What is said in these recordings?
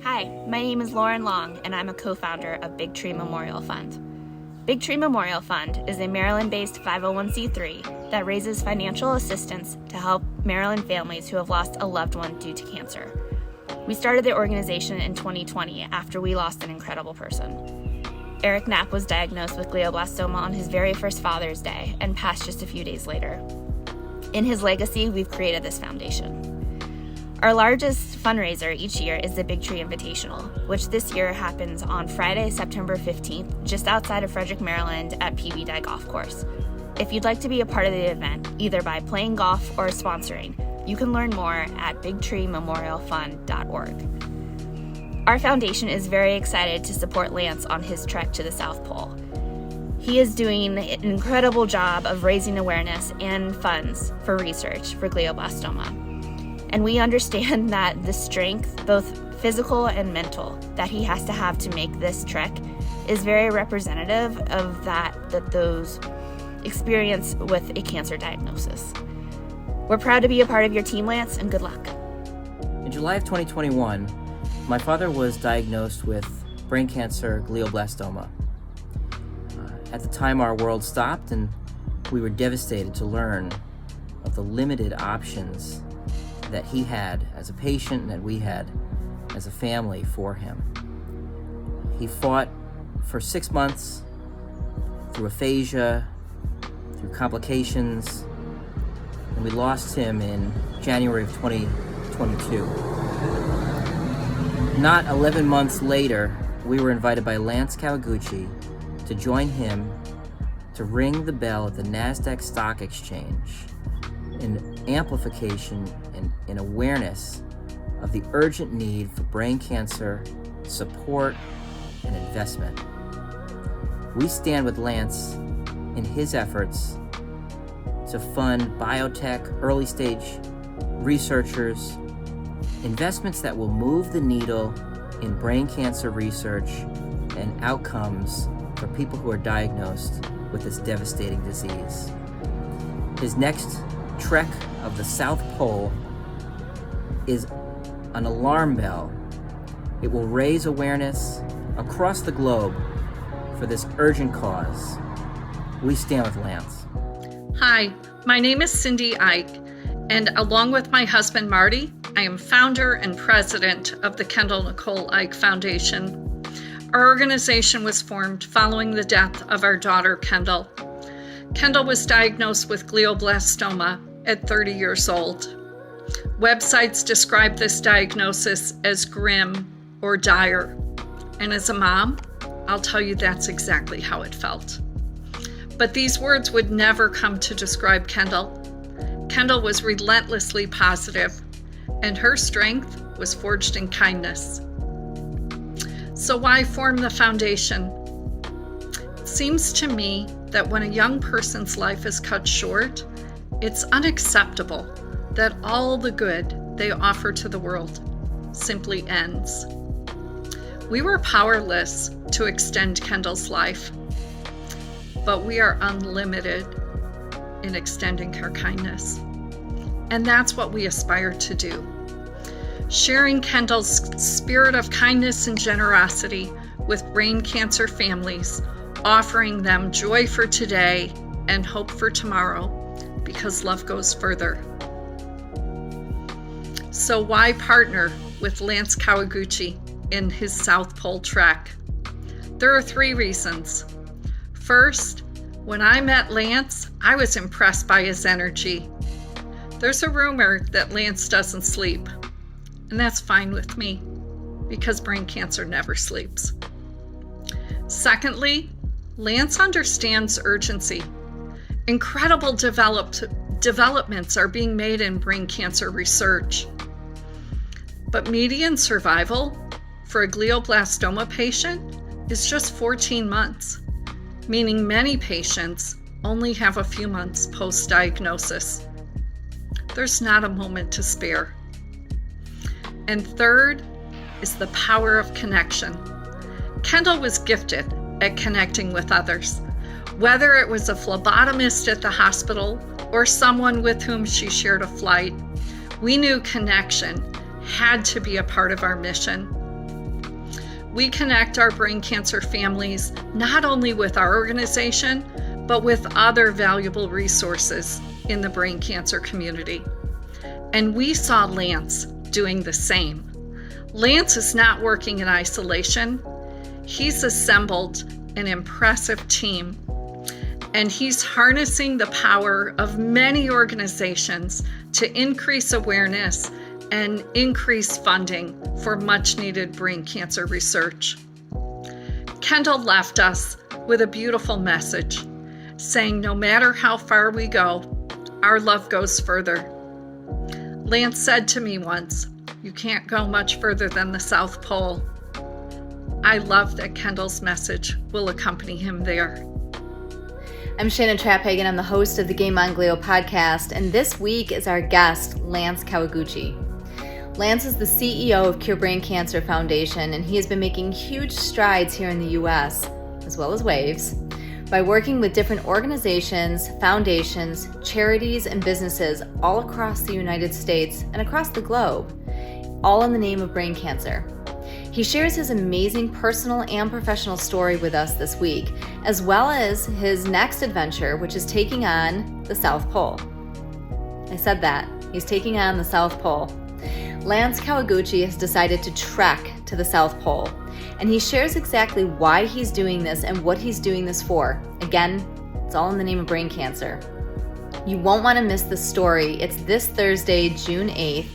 Hi, my name is Lauren Long, and I'm a co-founder of Big Tree Memorial Fund. Big Tree Memorial Fund is a Maryland-based 501c3 that raises financial assistance to help Maryland families who have lost a loved one due to cancer. We started the organization in 2020 after we lost an incredible person. Eric Knapp was diagnosed with glioblastoma on his very first Father's Day and passed just a few days later. In his legacy, we've created this foundation. Our largest fundraiser each year is the Big Tree Invitational, which this year happens on Friday, September 15th, just outside of Frederick, Maryland at PB Dye Golf Course. If you'd like to be a part of the event, either by playing golf or sponsoring, you can learn more at bigtreememorialfund.org. Our foundation is very excited to support Lance on his trek to the South Pole. He is doing an incredible job of raising awareness and funds for research for glioblastoma. And we understand that the strength, both physical and mental, that he has to have to make this trek is very representative of those experience with a cancer diagnosis. We're proud to be a part of your team, Lance, and good luck. In July of 2021, my father was diagnosed with brain cancer glioblastoma. At the time, our world stopped, and we were devastated to learn of the limited options that he had as a patient and that we had as a family for him. He fought for 6 months through aphasia, through complications, and we lost him in January of 2022. Not 11 months later, we were invited by Lance Kawaguchi to join him to ring the bell at the NASDAQ Stock Exchange in amplification and in awareness of the urgent need for brain cancer support and investment. We stand with Lance in his efforts to fund biotech, early stage researchers, investments that will move the needle in brain cancer research and outcomes for people who are diagnosed with this devastating disease. His next trek of the South Pole is an alarm bell. It will raise awareness across the globe for this urgent cause. We stand with Lance. Hi, my name is Cindy Ike, and along with my husband Marty, I am founder and president of the Kendall Nicole Ike Foundation. Our organization was formed following the death of our daughter, Kendall. Kendall was diagnosed with glioblastoma at 30 years old. Websites describe this diagnosis as grim or dire. And as a mom, I'll tell you that's exactly how it felt. But these words would never come to describe Kendall. Kendall was relentlessly positive, and her strength was forged in kindness. So why form the foundation? It seems to me that when a young person's life is cut short, it's unacceptable that all the good they offer to the world simply ends. We were powerless to extend Kendall's life, but we are unlimited in extending her kindness. And that's what we aspire to do. Sharing Kendall's spirit of kindness and generosity with brain cancer families, offering them joy for today and hope for tomorrow, because love goes further. So why partner with Lance Kawaguchi in his South Pole trek? There are 3 reasons. First, when I met Lance, I was impressed by his energy. There's a rumor that Lance doesn't sleep, and that's fine with me, because brain cancer never sleeps. Secondly, Lance understands urgency. Incredible developments are being made in brain cancer research. But median survival for a glioblastoma patient is just 14 months, meaning many patients only have a few months post-diagnosis. There's not a moment to spare. And third is the power of connection. Kendall was gifted at connecting with others, whether it was a phlebotomist at the hospital or someone with whom she shared a flight. We knew connection had to be a part of our mission. we connect our brain cancer families not only with our organization, but with other valuable resources in the brain cancer community. And we saw Lance doing the same. Lance is not working in isolation. He's assembled an impressive team, and he's harnessing the power of many organizations to increase awareness and increase funding for much needed brain cancer research. Kendall left us with a beautiful message, saying no matter how far we go, our love goes further. Lance said to me once, "You can't go much further than the South Pole." I love that Kendall's message will accompany him there. I'm Shannon Traphagen. I'm the host of the Game on Glio podcast, and this week is our guest, Lance Kawaguchi. Lance is the CEO of Cure Brain Cancer Foundation, and he has been making huge strides here in the U.S., as well as waves, by working with different organizations, foundations, charities, and businesses all across the United States and across the globe, all in the name of brain cancer. He shares his amazing personal and professional story with us this week, as well as his next adventure, which is taking on the South Pole. I said that. He's taking on the South Pole. Lance Kawaguchi has decided to trek to the South Pole, and he shares exactly why he's doing this and what he's doing this for. Again, it's all in the name of brain cancer. You won't want to miss this story. It's this Thursday, June 8th,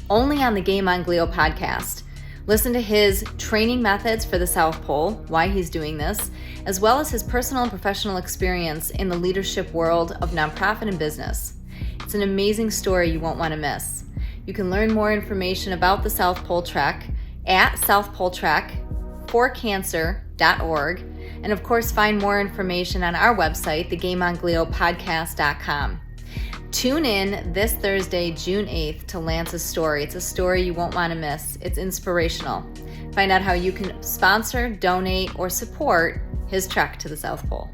only on the Game on Glio podcast. Listen to his training methods for the South Pole, why he's doing this, as well as his personal and professional experience in the leadership world of nonprofit and business. It's an amazing story you won't want to miss. You can learn more information about the South Pole Trek at southpoletrek4cancer.org, and of course find more information on our website, thegameongliopodcast.com. Tune in this Thursday, June 8th, to Lance's story. It's a story you won't want to miss. It's inspirational. Find out how you can sponsor, donate, or support his trek to the South Pole.